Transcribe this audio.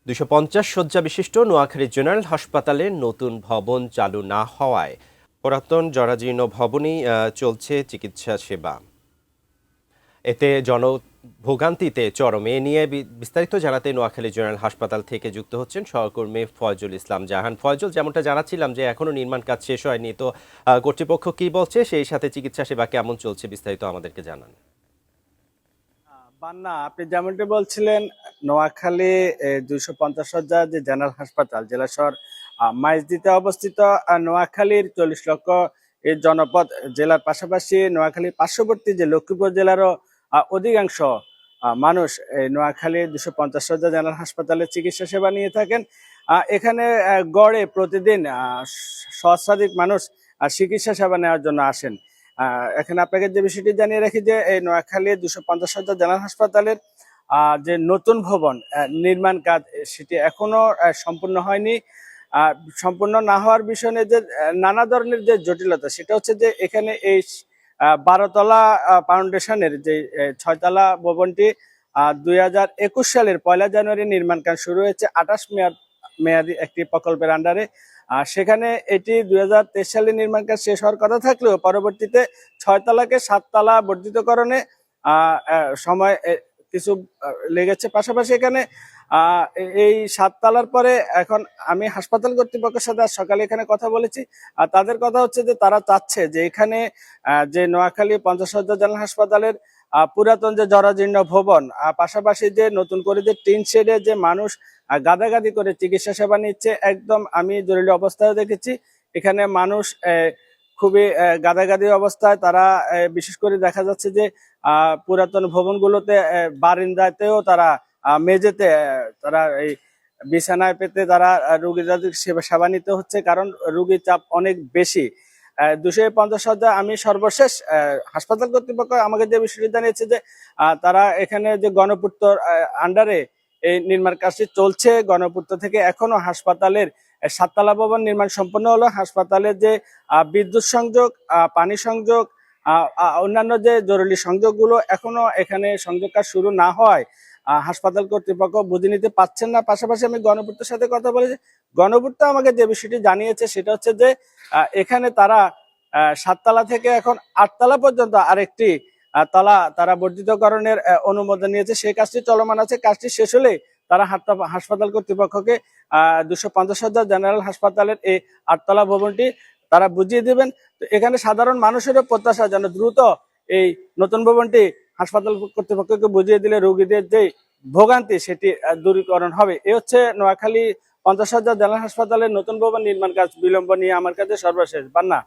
২৫০ শয্যা বিশিষ্ট নোয়াখালী জেনারেল হাসপাতালে নতুন ভবন চালু না হওয়ায় পুরাতন জরাজীর্ণ ভবনেই চলছে চিকিৎসা সেবা। এতে জনভোগান্তিতে চরম। এ নিয়ে বিস্তারিত জানাতে নোয়াখালী জেনারেল হাসপাতাল থেকে যুক্ত হচ্ছেন সহকর্মী ফয়জুল ইসলাম জাহান। ফয়জুল, যেমনটা জানাচ্ছিলাম যে এখনো নির্মাণ কাজ শেষ হয়নি, তো কর্তৃপক্ষ কি বলছে, সেই সাথে চিকিৎসা সেবা কেমন চলছে, বিস্তারিত আমাদেরকে জানান। বান্না, আপনি যেমনটি বলছিলেন, নোয়াখালী 250 শয্যা যে জেনারেল হাসপাতাল জেলা শহর মাইজদিতে অবস্থিত। নোয়াখালীর 40 লক্ষ এই জনপদ জেলার পাশাপাশি নোয়াখালীর পার্শ্ববর্তী যে লক্ষ্মীপুর জেলারও অধিকাংশ মানুষ এই নোয়াখালীর 250 শয্যা জেনারেল হাসপাতালে চিকিৎসা সেবা নিয়ে থাকেন। এখানে গড়ে প্রতিদিন সহস্রাধিক মানুষ চিকিৎসা সেবা নেওয়ার জন্য আসেন। এখানে আপনাকে যে বিষয়টি জানিয়ে রাখি যে এই নোয়াখালী 250 শয্যা জেনারেল হাসপাতালের যে নতুন ভবন নির্মাণ কাজ সেটি এখনো সম্পূর্ণ হয়নি। সম্পূর্ণ না হওয়ার বিষয়ে যে নানা ধরনের যে জটিলতা, সেটা হচ্ছে যে এখানে এই 12 তলা ফাউন্ডেশনের যে 6 তলা ভবনটি 2021 সালের 1 জানুয়ারি নির্মাণ কাজ শুরু হয়েছে 28 মেয়াদি একটি প্রকল্পের আন্ডারে। সেখানে এটি 2023 সালে নির্মাণ কাজ শেষ হওয়ার কথা থাকলেও পরবর্তীতে 6 তলাকে 7 তলা বর্ধিতকরণে সময় কিছু লেগেছে। পাশাপাশি এখানে এই 7 তলার পরে এখন আমি হাসপাতাল কর্তৃপক্ষের সাথে সকালে এখানে কথা বলেছি। আর তাদের কথা হচ্ছে যে তারা চাচ্ছে যে এখানে যে নোয়াখালী 50 শয্যা জেনারেল হাসপাতালের পুরাতন যে জরাজীর্ণ ভবন, পাশাপাশি যে নতুন করে যে টিন শেডে যে মানুষ গাদাগাদি করে চিকিৎসা সেবা নিচ্ছে, একদম আমি জরুরি অবস্থায় দেখেছি এখানে মানুষ খুবই গাদাগাদি অবস্থায়। তারা বিশেষ করে দেখা যাচ্ছে যে পুরাতন ভবনগুলোতে বারিন্দাতেও তারা মেঝেতে তারা এই বিছানায় পেতে তারা রোগীদের সেবা নিতে হচ্ছে, কারণ রোগীর চাপ অনেক বেশি। 250 শয্যা আমি সর্বশেষ হাসপাতাল কর্তৃপক্ষ আমাকে যে বিষয়টি জানিয়েছে যে তারা এখানে যে গণপূর্ত আন্ডারে এই নির্মাণ কাজটি চলছে। গণপূর্ত থেকে এখনো হাসপাতালের 7 তলা ভবন নির্মাণ সম্পন্ন হলো। হাসপাতালের যে বিদ্যুৎ সংযোগ, পানি সংযোগ, অন্যান্য যে জরুরি সংযোগগুলো এখনো এখানে সংযোগ কাজ শুরু না হয় হাসপাতাল কর্তৃপক্ষ বুঝে নিতে পারছেন না। পাশাপাশি আমি গণপূর্তের সাথে কথা বলেছি, গণপূর্ত আমাকে যে বিষয়টি জানিয়েছে সেটা হচ্ছে যে এখানে তারা 7 তলা থেকে এখন 8 তলা পর্যন্ত আরেকটি তলা তারা বর্ধিতকরণের অনুমোদন নিয়েছে। সেই কাজটি চলমান আছে। কাজটি শেষ হলে তারা হাসপাতাল কর্তৃপক্ষকে 250 শয্যা জেনারেল হাসপাতালের এই 8 তলা ভবনটি তারা বুঝিয়ে দেবেন। তো এখানে সাধারণ মানুষেরও প্রত্যাশা যেন দ্রুত এই নতুন ভবনটি হাসপাতাল কর্তৃপক্ষকে বুঝিয়ে দিলে রোগীদের যে ভোগান্তি সেটি দূরীকরণ হবে। এ হচ্ছে নোয়াখালী 50 শয্যা জেনারেল হাসপাতালের নতুন ভবন নির্মাণ কাজ বিলম্ব নিয়ে আমার কাছে সর্বশেষ। বান্না।